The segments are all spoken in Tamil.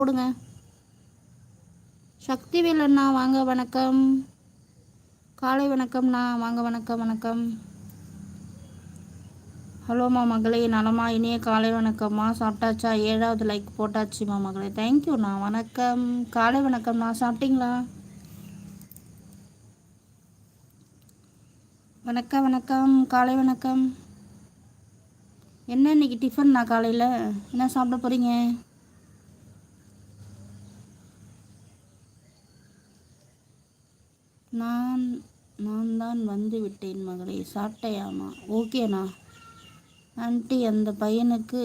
போடுங்க. சக்திவேல் அண்ணா வாங்க, வணக்கம். காலை வணக்கம்ண்ணா வாங்க, வணக்கம் வணக்கம். ஹலோம்மா மகளே, நலமா? இனிய காலை வணக்கம்மா. சாப்பிட்டாச்சா? 7வது லைக் போட்டாச்சுமா மகளே. தேங்க்யூண்ணா, வணக்கம். காலை வணக்கம்ண்ணா. சாப்பிட்டீங்களா? வணக்கம் வணக்கம், காலை வணக்கம். என்ன இன்னைக்கு டிஃபன்ண்ணா? காலையில் என்ன சாப்பிட போகிறீங்க? நான் நான் தான் வந்து விட்டேன் மகளே. சாப்பிட்டையாம்மா? ஓகேண்ணா. ஆண்டி, அந்த பையனுக்கு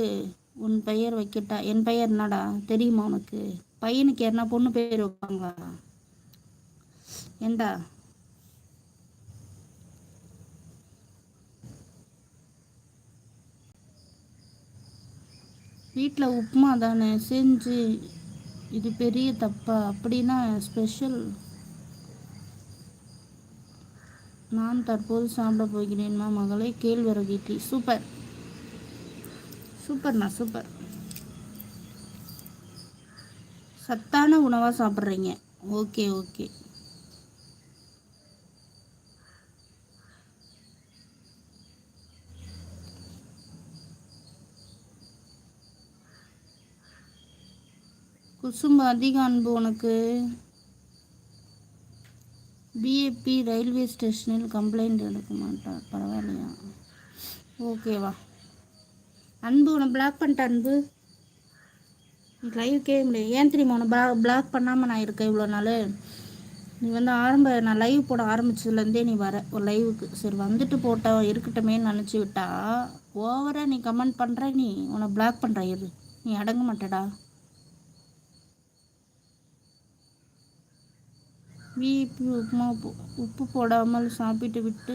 உன் பெயர் வைக்கட்டா? என் பெயர் என்னடா தெரியுமா உனக்கு? பையனுக்கு யாருன்னா பொண்ணு பேர் வைப்பாங்களா? ஏண்டா வீட்டில் உப்புமா தானே செஞ்சு, இது பெரிய தப்பா? அப்படின்னா ஸ்பெஷல். நான் தற்போது சாப்பிட போகிறேன்மா மகளே. கேழ்வரகு இட்லி. சூப்பர் சூப்பர்ண்ணா, சூப்பர். சத்தான உணவாக சாப்பிட்றீங்க. Okay okay. குசும்பு அதிக அன்பு உனக்கு. பிஏபி ரயில்வே ஸ்டேஷனில் கம்ப்ளைண்ட் எடுக்க மாட்டார், பரவாயில்லையா? ஓகேவா அன்பு? உன்னை பிளாக் பண்ணிட்ட அன்பு. லைவ் கேட்க முடியாது. ஏன் தெரியுமா உன்னை பிளாக் பண்ணாமல் நான் இருக்கேன் இவ்வளோ நாள்? நீ வந்து நான் லைவ் போட ஆரம்பிச்சதுலேருந்தே நீ வர ஒரு லைவுக்கு. சரி, வந்துட்டு போட்டோம் இருக்கட்டுமேன்னு நினச்சி விட்டா ஓவராக நீ கமெண்ட் பண்ணுற. நீ உன்னை பிளாக் பண்ணுற. இரு, நீ அடங்க மாட்டடா. பிபி உப்புமா உப்பு போடாமல் சாப்பிட்டு விட்டு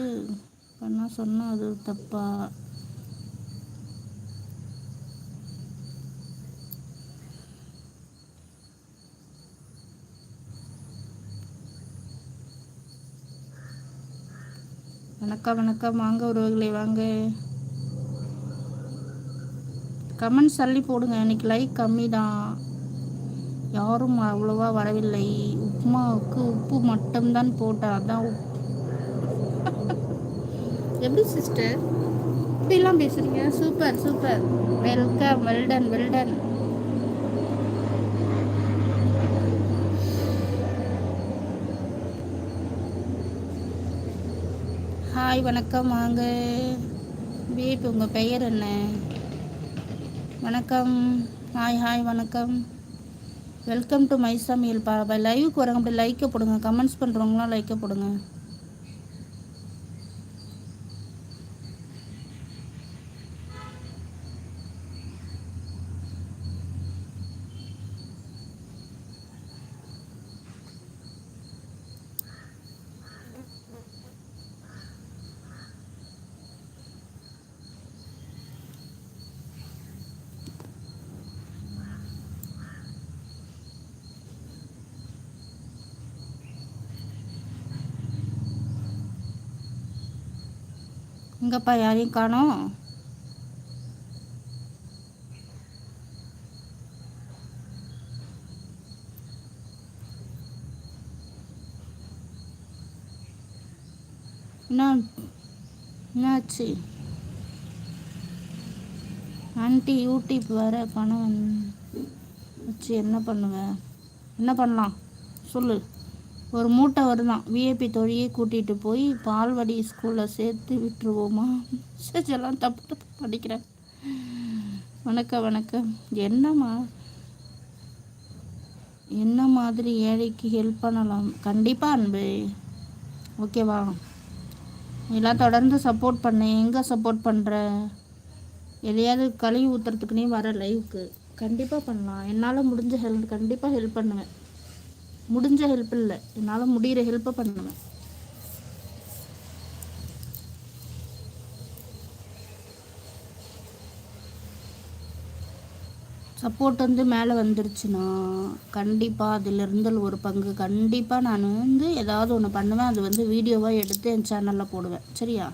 பண்ணா சொன்னால் அது தப்பா? வணக்கம் வணக்கம், வாங்க உறவுகளே வாங்க. கமெண்ட்ஸ் அள்ளி போடுங்க. இன்னைக்கு லைக் கம்மி தான், யாரும் அவ்வளோவா வரவில்லை. உப்புமாவுக்கு உப்பு மட்டும்தான் போட்டேன், அதான் எப்படி சிஸ்டர் இப்படிலாம் பேசுறீங்க? Super super, welcome, well done well done. Hi வணக்கம், வாங்க. பேபி, உங்கள் பெயர் என்ன? வணக்கம். ஹாய் ஹாய் வணக்கம். வெல்கம் டு மை சமையல். லைவுக்கு வரங்க, அப்படி லைக்கை போடுங்க. கமெண்ட்ஸ் பண்ணுறவங்களாம் லைக்கை போடுங்க. இங்கப்பா யாரையும் காணோம். என்னாச்சு ஆண்டி? யூடியூப் வர பணம் வச்சு என்ன பண்ணுவேன்? என்ன பண்ணலாம் சொல்லு. ஒரு மூட்டை வருதான். விஐபி தொழியை கூட்டிகிட்டு போய் பால்வாடி ஸ்கூலில் சேர்த்து விட்டுருவோமா? எல்லாம் தப்பு தப்பு படிக்கிறேன். வணக்கம் வணக்கம். என்னம்மா, என்ன மாதிரி ஏழைக்கு ஹெல்ப் பண்ணலாம்? கண்டிப்பாக அன்பு, ஓகேவா? எல்லாம் தொடர்ந்து சப்போர்ட் பண்ணு. எங்கே சப்போர்ட் பண்ணுற? எதையாவது கழுவி ஊற்றுறதுக்குனே வர லைவுக்கு கண்டிப்பாக பண்ணலாம். என்னால் முடிஞ்ச ஹெல்ப் கண்டிப்பாக ஹெல்ப் பண்ணுவேன். முடிஞ்ச ஹெல்ப் இல்லை, என்னால் முடிகிற ஹெல்ப்பை பண்ணுவேன். சப்போர்ட் வந்து மேலே வந்துருச்சுன்னா கண்டிப்பாக அதிலிருந்து ஒரு பங்கு கண்டிப்பாக நான் வந்து ஏதாவது ஒன்று பண்ணுவேன். அது வந்து வீடியோவாக எடுத்து என் சேனலில் போடுவேன். சரியா?